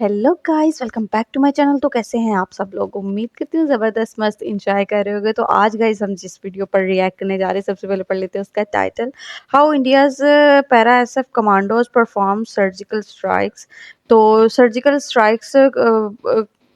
Hello guys, welcome back to my channel. तो कैसे हैं आप सब लोग? उम्मीद करती हूँ ज़बरदस्त मस्त एंजॉय कर रहे होगे। तो आज गाइस हम जिस वीडियो पर रिएक्ट करने जा रहे हैं, सबसे पहले पढ़ लेते हैं उसका title. How India's para SF commandos perform surgical strikes. तो सर्जिकल स्ट्राइक्स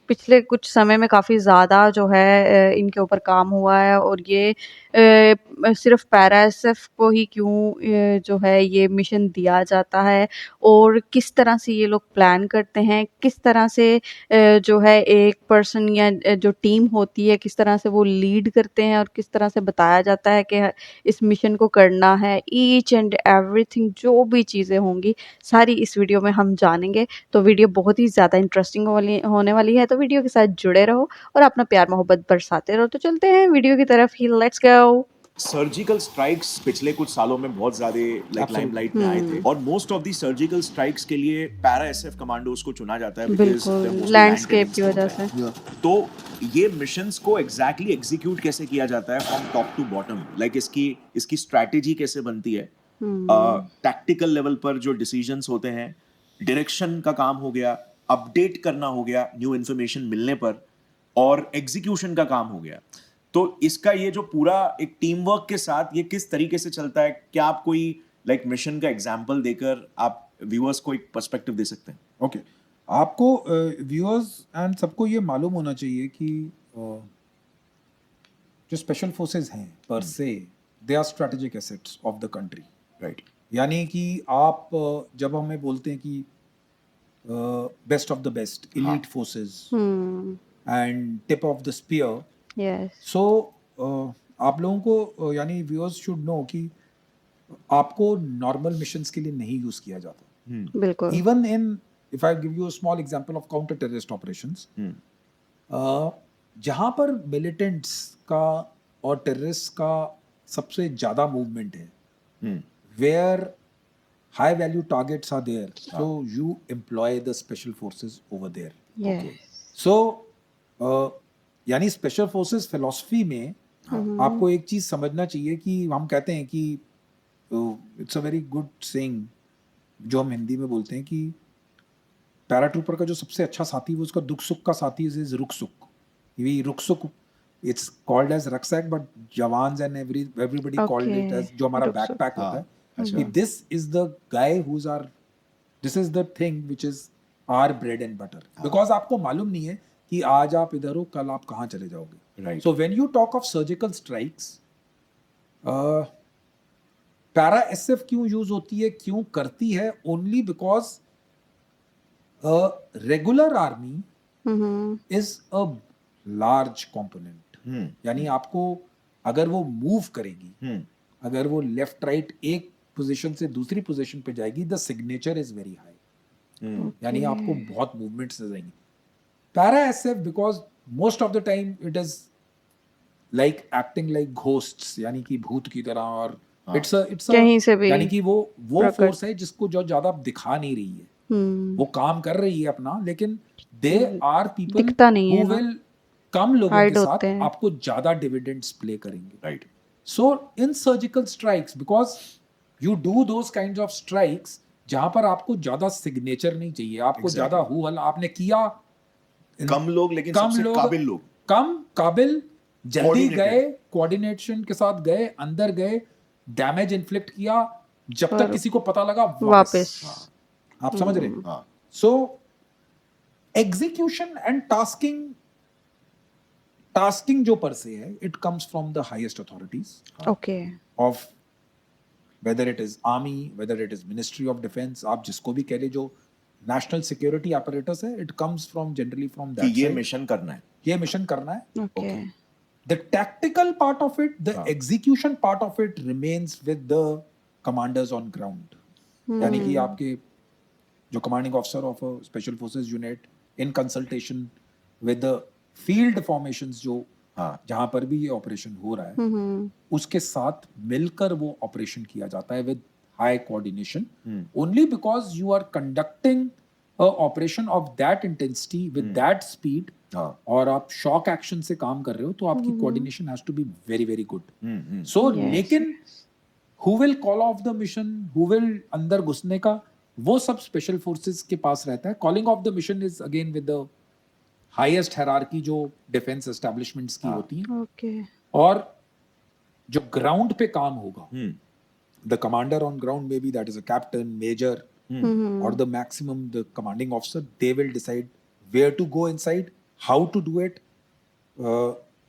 पिछले कुछ समय में काफ़ी ज़्यादा जो है इनके ऊपर काम हुआ है। और ये सिर्फ पैरा एसएफ को ही क्यों जो है ये मिशन दिया जाता है, और किस तरह से ये लोग प्लान करते हैं, किस तरह से जो है एक पर्सन या जो टीम होती है किस तरह से वो लीड करते हैं, और किस तरह से बताया जाता है कि इस मिशन को करना है। ईच एंड एवरीथिंग जो भी चीज़ें होंगी सारी इस वीडियो में हम जानेंगे। तो वीडियो बहुत ही ज़्यादा इंटरेस्टिंग होने वाली है, तो वीडियो के साथ जुड़े रहो और अपना प्यार मोहब्बत बरसाते रहो। तो चलते हैं वीडियो की तरफ ही, लेट्स गो। सर्जिकल स्ट्राइक्स पिछले कुछ सालों में बहुत ज्यादा लाइमलाइट में आए थे और most of the surgical strikes के लिए पैरा एसएफ कमांडोज को चुना जाता है बिल्कुल, लैंडस्केप की वजह से। तो ये मिशंस को एग्जैक्टली एग्जीक्यूट कैसे किया जाता है from top to bottom, like इसकी स्ट्रैटेजी कैसे बनती है, टैक्टिकल लेवल पर जो डिसीजंस होते हैं, डायरेक्शन का काम हो गया, अपडेट करना हो गया न्यू इन्फॉर्मेशन मिलने पर, और एग्जीक्यूशन का काम हो गया। तो इसका ये जो पूरा एक टीम वर्क के साथ ये किस तरीके से चलता है, क्या आप कोई मिशन का एग्जांपल देकर आप व्यूअर्स को एक पर्सपेक्टिव दे सकते हैं? ओके आपको व्यूअर्स एंड सबको ये मालूम होना चाहिए कि जो स्पेशल फोर्सेस हैं पर से they are strategic assets of the country, right. यानी कि आप जब हमें बोलते हैं कि best of the best elite forces and tip of the spear, yes. So आप लोगों को यानी व्यूअर्स शुड नो कि आपको नॉर्मल मिशंस के लिए नहीं यूज किया जाता। बिल्कुल। Even in, if I give you a small example of counter terrorist operations, जहां पर मिलिटेंट्स का और टेररिस्ट का सबसे ज्यादा मूवमेंट है, where high value targets are there, so you employ the special forces over there. Yes. So यानी special forces philosophy में आपको एक चीज समझना चाहिए कि हम कहते हैं कि it's a very good saying जो हम हिंदी में बोलते हैं कि पैराट्रूपर का जो सबसे अच्छा साथी वो उसका दुख सुख का साथी इज रुख सुख। ये rucksack it's called as rucksack, but jawans and everybody called it as जो हमारा रुकसुक। बैकपैक होता है। This is the guy who's our, this is the thing which is our bread and butter, because आपको मालूम नहीं है कि आज आप इधर हो कल आप कहाँ चले जाओगे। So when you talk of surgical strikes, para SF क्यों यूज होती है, क्यों करती है? Only because regular army is a large component, यानी आपको अगर वो मूव करेगी, अगर वो लेफ्ट राइट एक पोजीशन से दूसरी पोजीशन पे जाएगी, the signature is very high, यानी आपको बहुत मूवमेंट्स जाएंगी। Para SF because most of the time it is like acting like ghosts, यानी कि भूत की तरह, और इट्स कहीं से भी यानी कि वो फोर्स है जिसको जो ज्यादा दिखा नहीं रही है, वो काम कर रही है अपना, लेकिन दे आर पीपल दिखता नहीं है हु ना, विल कम लोगों हाइड के होते साथ हैं। आपको ज्यादा डिविडेंड्स प्ले करेंगे। Right. So in surgical strikes, because you do those kinds of strikes जहां पर आपको ज्यादा सिग्नेचर नहीं चाहिए, आपको ज्यादा हु हल आपने किया, कम लोग लेकिन कम सबसे लोग, काबिल लोग, कम काबिल, जल्दी Coordinated. गए, कोऑर्डिनेशन के साथ गए, अंदर गए, डैमेज इन्फ्लिक्ट किया, जब तक किसी को पता लगा वापस। आप समझ रहे हैं? सो एग्जीक्यूशन एंड टास्किंग जो पर से है, it comes from the highest authorities okay. Of whether it is army, whether it is ministry of defence, आप जिसको भी कह ले, जो नेशनल सिक्योरिटी apparatus है, it comes from generally from that, ये मिशन करना है, ये मिशन करना है। Okay. The tactical part of it, the execution part of it remains with the commanders on ground. यानी कि आपके जो commanding officer of a special forces unit in consultation with the field formations जो जहां पर भी ये ऑपरेशन हो रहा है, उसके साथ मिलकर वो ऑपरेशन किया जाता है with high coordination, only because you are conducting a operation of that intensity with that speed, और आप शॉक एक्शन से काम कर रहे हो, तो आपकी coordination has to be very very good. So लेकिन who will call off the mission, who will अंदर घुसने का, वो सब स्पेशल फोर्सेस के पास रहता है. Calling of the mission is again with the highest hierarchy जो डिफेंस एस्टेब्लिशमेंट्स की होती हैं. ओके. और जो ग्राउंड पे काम होगा, हम्म the commander on ground, maybe that is a captain, major, or the maximum the commanding officer, they will decide where to go inside, how to do it,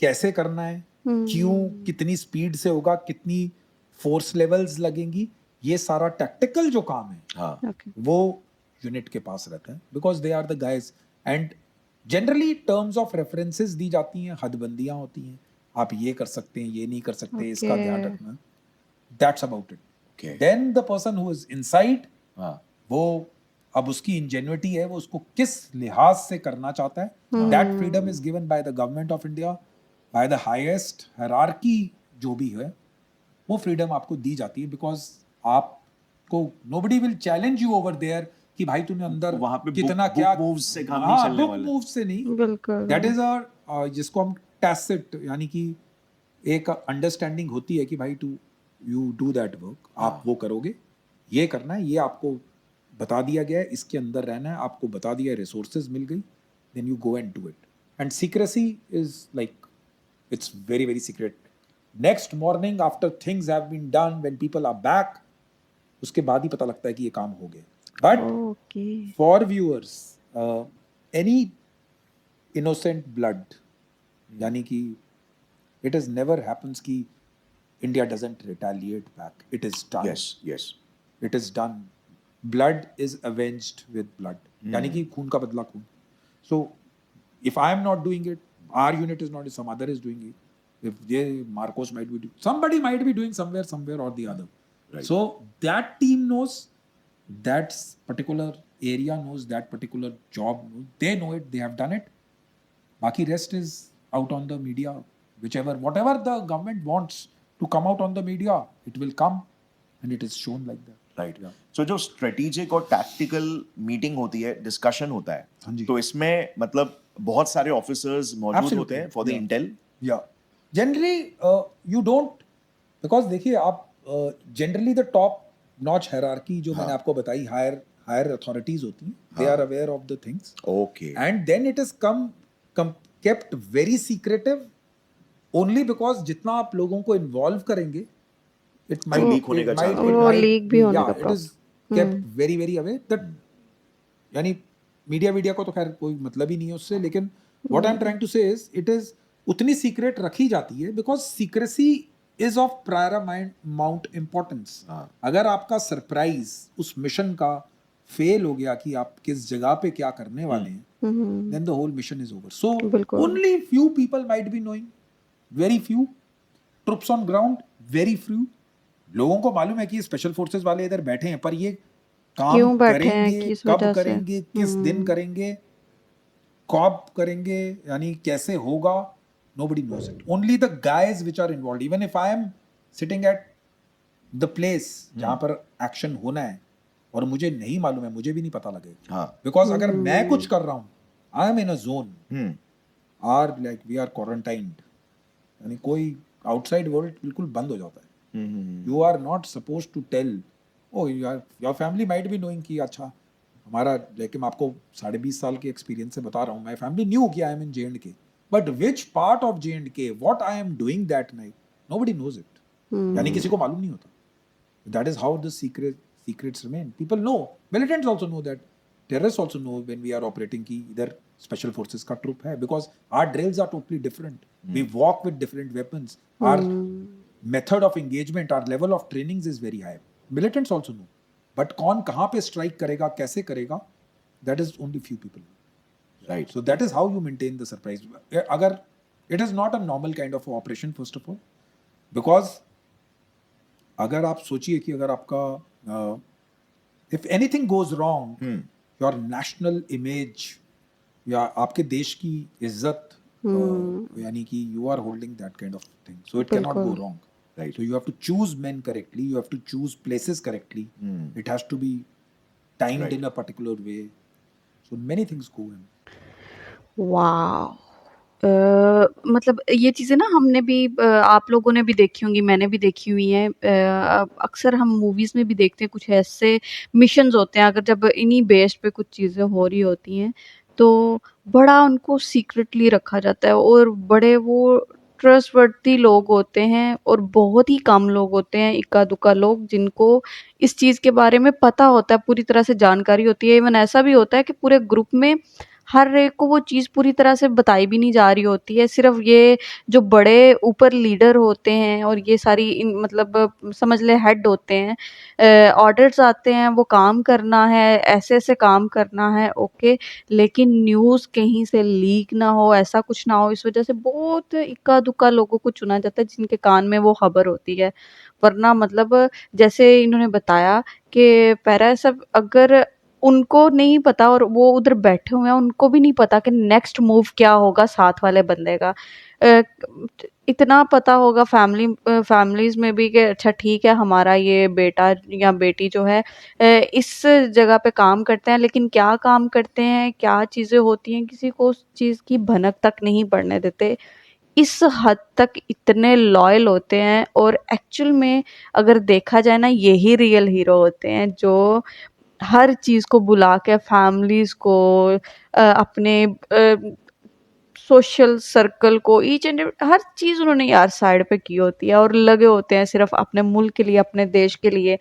कैसे करना है, क्यों, कितनी स्पीड से होगा, कितनी फोर्स लेवल्स लगेंगी, ये सारा टैक्टिकल जो काम है हाँ ओके. वो यूनिट के पास रहता है. Because they are the guys. And generally terms of references दी जाती हैं, हदबंदियां होती हैं, आप ये कर सकते हैं, ये नहीं कर सकते, इसका ध्यान Okay. रखना. That's about it. Okay. Then the person who is inside, हाँ वो अब उसकी ingenuity है, वो उसको किस लिहाज से करना चाहता है. That freedom is given by the government of India, by the highest hierarchy जो भी है, वो freedom आपको दी जाती है. Because आपको nobody will challenge you over there कि भाई तूने अंदर वहाँ पे कितना book क्या moves से काम नहीं चलने book वाला. moves से नहीं. बिल्कुल. That is our जिसको हम tacit यानी कि एक अंडरस्टैंडिंग होती है कि भाई यू डू दैट वर्क, आप वो करोगे, ये करना है, ये आपको बता दिया गया है, इसके अंदर रहना है, आपको बता दिया है, रिसोर्सेज मिल गई, then you go and do it. And secrecy is like it's very very secret. Next morning after things have been done, when people are back, उसके बाद ही पता लगता है कि ये काम हो गया. But okay. For viewers, any innocent blood, यानी कि it is never happens कि India doesn't retaliate back. It is done. yes yes It is done. Blood is avenged with blood. यानी कि खून का बदला खून. So if I am not doing it, our unit is not, some other is doing it. If they, Marcos might be doing, somebody might be doing somewhere or the other. Right. So that team knows, that particular area knows, that particular job knows. They know it. They have done it. Baki rest is out on the media. Whatever the government wants to come out on the media, it will come, and it is shown like that. Right. So जो strategic और tactical meeting होती है, discussion होता हाँ है, जी. तो इसमें मतलब बहुत सारे ऑफिसर्स मौजूद Absolutely. होते हैं for the Yeah. Intel. Yeah. Generally, you don't, because देखिए आप generally the top notch hierarchy जो मैंने आपको बताई, higher authorities होती हैं, they are aware of the things, okay. and then it is kept very secretive. Only because जितना आप लोगों को इन्वॉल्व करेंगे, it might leak होने का chance है. वो leak भी होने का it is kept very very away. That यानी मीडिया को तो खैर कोई मतलब ही नहीं है उससे, लेकिन what I'm trying to say is it is उतनी सीक्रेट रखी जाती है because secrecy is of paramount importance. अगर आपका सरप्राइज उस मिशन का फेल हो गया कि आप किस जगह पे क्या करने वाले हैं, then the whole mission is over. So बिल्कुल. only few people might be knowing. Very few. Troops on ground, very few. लोगों को मालूम है कि स्पेशल फोर्सेस वाले इधर बैठे हैं, पर ये काम क्यों बैठे हैं, करेंगे, किस कब वजह से? करेंगे, किस दिन करेंगे, कब करेंगे, यानी कैसे होगा, nobody knows it. Only the guys which are involved. Even if I am sitting at the place जहाँ पर एक्शन होना है और मुझे नहीं मालूम है, मुझे भी नहीं पता लगेगा. हाँ. Because अगर मैं कुछ कर रहा हूँ, I am in a zone, or like we are quarantined. यानी कोई आउटसाइड वर्ल्ड बिल्कुल बंद हो जाता है. You are not suppose to tell, oh your family might be knowing कि अच्छा हमारा, लेकिन मैं आपको 20.5 साल के एक्सपीरियंस से बता रहा हूँ, माई फैमिली न्यू कि I am in J&K, but which part of J&K, what I am doing that night, nobody knows it. यानी किसी को मालूम नहीं होता. That is how the secrets remain. People know, militants also know that, terrorists also know when we are operating कि इधर special forces का troop है, because our drills are totally different. We walk with different weapons. Our method of engagement, our level of trainings is very high. Militants also know. But कौन कहाँ पे strike करेगा, कैसे करेगा, that is only few people. Right. So that is how you maintain the surprise. अगर it is not a normal kind of operation first of all, because अगर आप सोचिए कि अगर आपका if anything goes wrong, your national image या आपके देश की इज्जत, यानी कि you are holding that kind of thing, so it cannot go wrong. Right. So you have to choose men correctly, you have to choose places correctly, it has to be timed Right. in a particular way, so many things go in. Wow. मतलब ये चीज़ें ना हमने भी आप लोगों ने भी देखी होंगी, मैंने भी देखी हुई हैं। अक्सर हम मूवीज़ में भी देखते हैं कुछ ऐसे मिशंस होते हैं, अगर जब इन्हीं बेस्ड पे कुछ चीज़ें हो रही होती हैं तो बड़ा उनको सीक्रेटली रखा जाता है और बड़े वो ट्रस्टवर्दी लोग होते हैं और बहुत ही कम लोग होते हैं, इक्का दुक्का लोग, जिनको इस चीज़ के बारे में पता होता है, पूरी तरह से जानकारी होती है। इवन ऐसा भी होता है कि पूरे ग्रुप में हर एक को वो चीज़ पूरी तरह से बताई भी नहीं जा रही होती है। सिर्फ़ ये जो बड़े ऊपर लीडर होते हैं और ये सारी इन मतलब समझ लें हेड होते हैं, ऑर्डर्स आते हैं, वो काम करना है, ऐसे-ऐसे काम करना है, ओके। लेकिन न्यूज़ कहीं से लीक ना हो, ऐसा कुछ ना हो, इस वज़ह से बहुत इक्का-दुक्का लोगों को चुना जाता है जिनके कान में वो खबर होती है। वरना मतलब जैसे इन्होंने बताया कि पैरा सब अगर उनको नहीं पता और वो उधर बैठे हुए हैं, उनको भी नहीं पता कि नेक्स्ट मूव क्या होगा साथ वाले बंदे का। इतना पता होगा फैमिलीज़ में भी कि अच्छा ठीक है, हमारा ये बेटा या बेटी जो है इस जगह पे काम करते हैं, लेकिन क्या काम करते हैं, क्या चीज़ें होती हैं, किसी को उस चीज़ की भनक तक नहीं पड़ने देते। इस हद तक इतने लॉयल होते हैं और एक्चुअल में अगर देखा जाए ना, यही रियल हीरो होते हैं जो हर चीज़ को बुला के फैमिलीज़ को अपने सोशल सर्कल को ईच एंड हर चीज़ उन्होंने यार साइड पे की होती है और लगे होते हैं सिर्फ अपने मुल्क के लिए, अपने देश के लिए,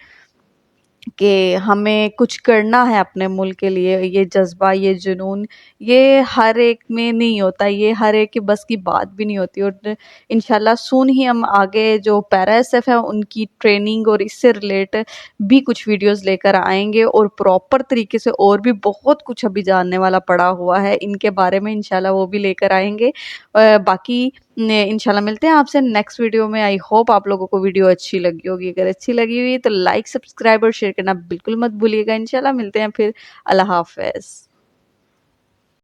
कि हमें कुछ करना है अपने मुल्क के लिए। ये जज़्बा, ये जुनून, ये हर एक में नहीं होता, ये हर एक के बस की बात भी नहीं होती। और इंशाल्लाह सून ही हम आगे जो पैरा एसएफ है उनकी ट्रेनिंग और इससे रिलेट भी कुछ वीडियोस लेकर आएंगे और प्रॉपर तरीके से, और भी बहुत कुछ अभी जानने वाला पड़ा हुआ है इनके बारे में, इंशाल्लाह वो भी लेकर आएंगे। बाकी इंशाल्लाह मिलते हैं आपसे नेक्स्ट वीडियो में। आई होप आप लोगों को वीडियो अच्छी लगी होगी। अगर अच्छी लगी हुई तो लाइक, सब्सक्राइब और शेयर करना बिल्कुल मत भूलिएगा। इंशाल्लाह मिलते हैं फिर। अल्लाह हाफ़िज़।